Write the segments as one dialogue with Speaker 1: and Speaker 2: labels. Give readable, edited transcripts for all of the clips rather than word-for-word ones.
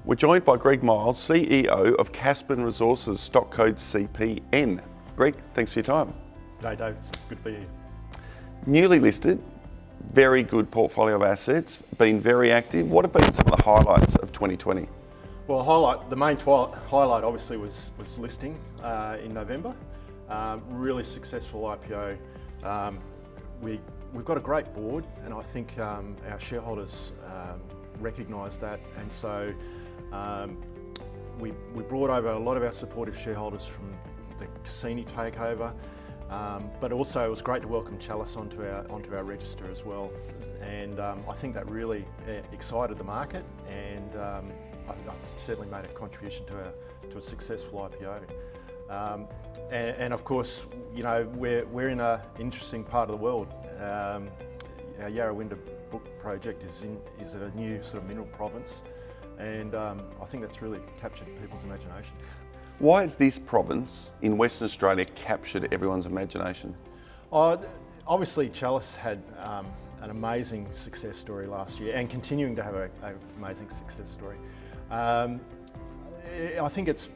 Speaker 1: We're joined by Greg Miles, CEO of Caspin Resources, stock code CPN. Greg, thanks for your time.
Speaker 2: G'day Dave, it's good to be here.
Speaker 1: Newly listed, very good portfolio of assets, been very active. What have been some of the highlights of 2020?
Speaker 2: Well, the main highlight obviously was listing in November. Really successful IPO. We've got a great board, and I think our shareholders recognise that, and so we brought over a lot of our supportive shareholders from the Cassini takeover, but also it was great to welcome Chalice onto our register as well, and I think that really excited the market, and I certainly made a contribution to a successful IPO. And of course, you know, we're in an interesting part of the world. Our Yarrawonda project is at a new sort of mineral province, and I think that's really captured people's imagination.
Speaker 1: Why has this province in Western Australia captured everyone's imagination?
Speaker 2: Obviously, Chalice had an amazing success story last year, and continuing to have an amazing success story. I think it's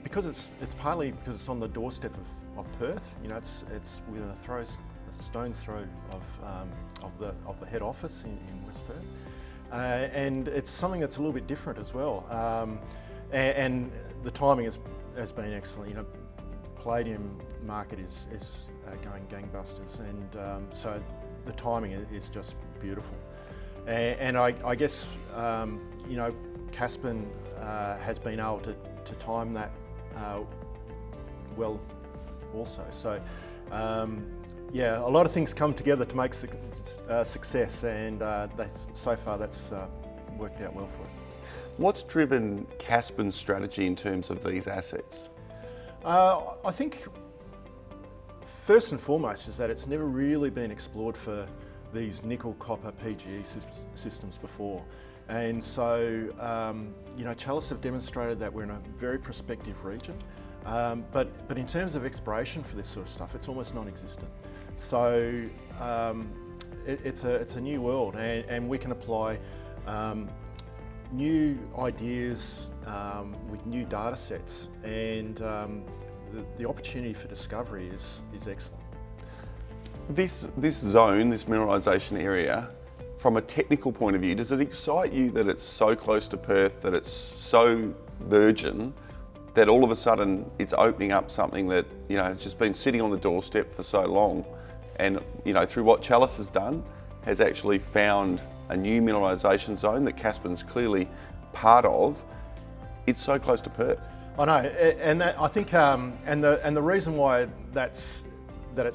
Speaker 2: partly because it's on the doorstep of Perth. You know, it's within a stone's throw of the head office in West Perth, and it's something that's a little bit different as well. And the timing has been excellent. You know, palladium market is going gangbusters, and so the timing is just beautiful. And I guess you know, Caspin has been able to time that well also. So yeah, a lot of things come together to make success, and so far that's worked out well for us.
Speaker 1: What's driven Caspin's strategy in terms of these assets?
Speaker 2: I think first and foremost is that it's never really been explored for these nickel copper PGE systems before. And so, you know, Chalice have demonstrated that we're in a very prospective region, but in terms of exploration for this sort of stuff, it's almost non-existent. So it's a new world, and we can apply new ideas with new data sets, and the opportunity for discovery is excellent.
Speaker 1: This zone, this mineralisation area, from a technical point of view, does it excite you that it's so close to Perth, that it's so virgin, that all of a sudden it's opening up something that, you know, has just been sitting on the doorstep for so long, and, you know, through what Chalice has done, has actually found a new mineralisation zone that Caspin's clearly part of? It's so close to Perth.
Speaker 2: I know, and that, I think, and the reason why it's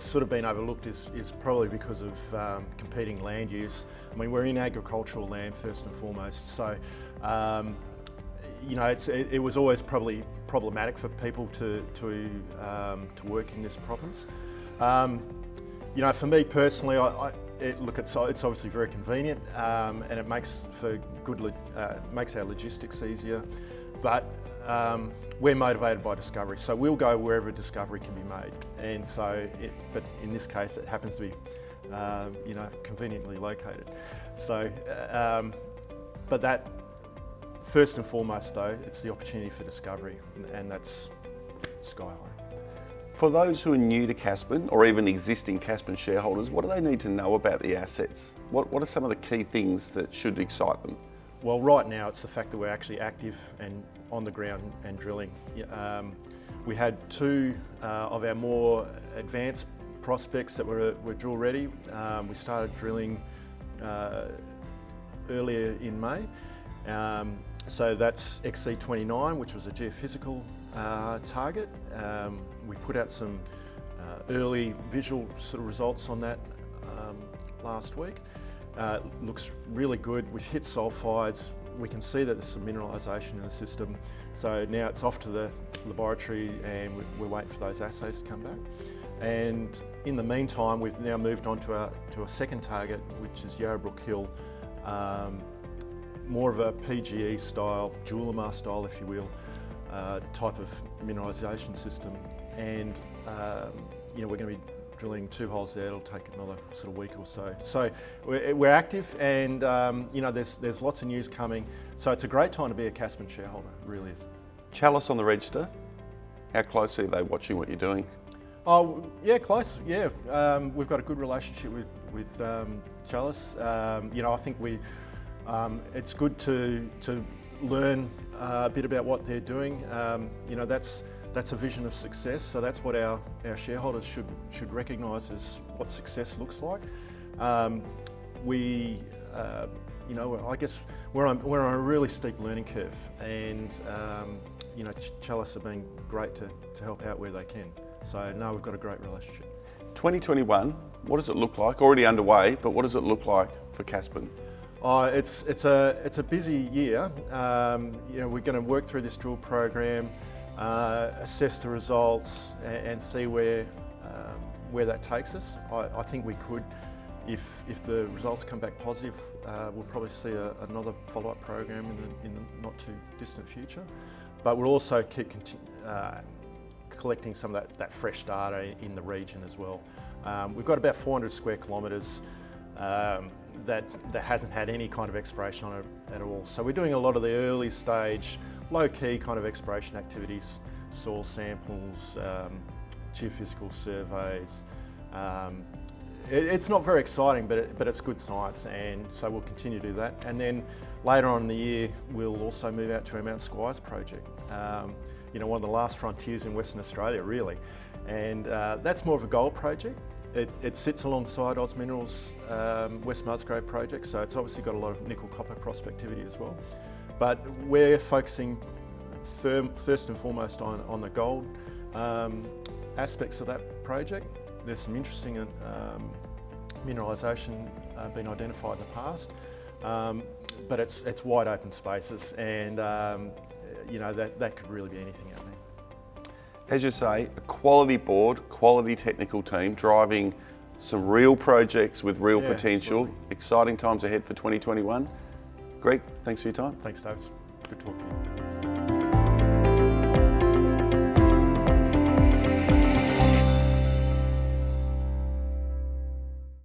Speaker 2: sort of been overlooked is probably because of competing land use. I mean, we're in agricultural land first and foremost, so you know, it was always probably problematic for people to work in this province. You know, for me personally, it's obviously very convenient, and it makes for good, makes our logistics easier, but we're motivated by discovery, so we'll go wherever discovery can be made. And so, but in this case, it happens to be, you know, conveniently located. So, but that, first and foremost though, it's the opportunity for discovery, and that's sky high.
Speaker 1: For those who are new to Caspin, or even existing Caspin shareholders, what do they need to know about the assets? What are some of the key things that should excite them?
Speaker 2: Well, right now it's the fact that we're actually active and on the ground and drilling. We had two of our more advanced prospects that were drill ready. We started drilling earlier in May. So that's XC29, which was a geophysical target. We put out some early visual sort of results on that last week. Looks really good. We've hit sulphides. We can see that there's some mineralisation in the system. So now it's off to the laboratory, and we're waiting for those assays to come back. And in the meantime, we've now moved on to a second target, which is Yarrabrook Hill. More of a PGE style, Julimar style, if you will, type of mineralisation system. And you know, we're going to be drilling 2 holes there. It'll take another sort of week or so. So we're active, and there's lots of news coming. So it's a great time to be a Caspin shareholder. It really is.
Speaker 1: Chalice on the register. How closely are they watching what you're doing?
Speaker 2: Oh yeah, close. Yeah, we've got a good relationship with Chalice. I think it's good to learn a bit about what they're doing. That's a vision of success. So that's what our shareholders should recognise as what success looks like. I guess we're on a really steep learning curve, and Chalice have been great to help out where they can. So no, we've got a great relationship. 2021,
Speaker 1: what does it look like? Already underway, but what does it look like for Caspin?
Speaker 2: It's a busy year. We're going to work through this drill program, assess the results, and see where that takes us. I think we could, if the results come back positive, we'll probably see another follow-up program in the not too distant future. But we'll also keep collecting some of that fresh data in the region as well. We've got about 400 square kilometres that hasn't had any kind of exploration on it at all. So we're doing a lot of the early stage, low-key kind of exploration activities, soil samples, geophysical surveys. It's not very exciting, but it's good science, and so we'll continue to do that. And then later on in the year, we'll also move out to our Mount Squires project. One of the last frontiers in Western Australia, really. And that's more of a gold project. It sits alongside Oz Minerals' West Musgrave project, so it's obviously got a lot of nickel-copper prospectivity as well. But we're focusing first and foremost on the gold aspects of that project. There's some interesting mineralisation been identified in the past, but it's wide open spaces, and that could really be anything out there.
Speaker 1: As you say, a quality board, quality technical team driving some real projects with real potential.
Speaker 2: Absolutely.
Speaker 1: Exciting times ahead for 2021. Greg, thanks for your time.
Speaker 2: Thanks, Davis. Good talking to you.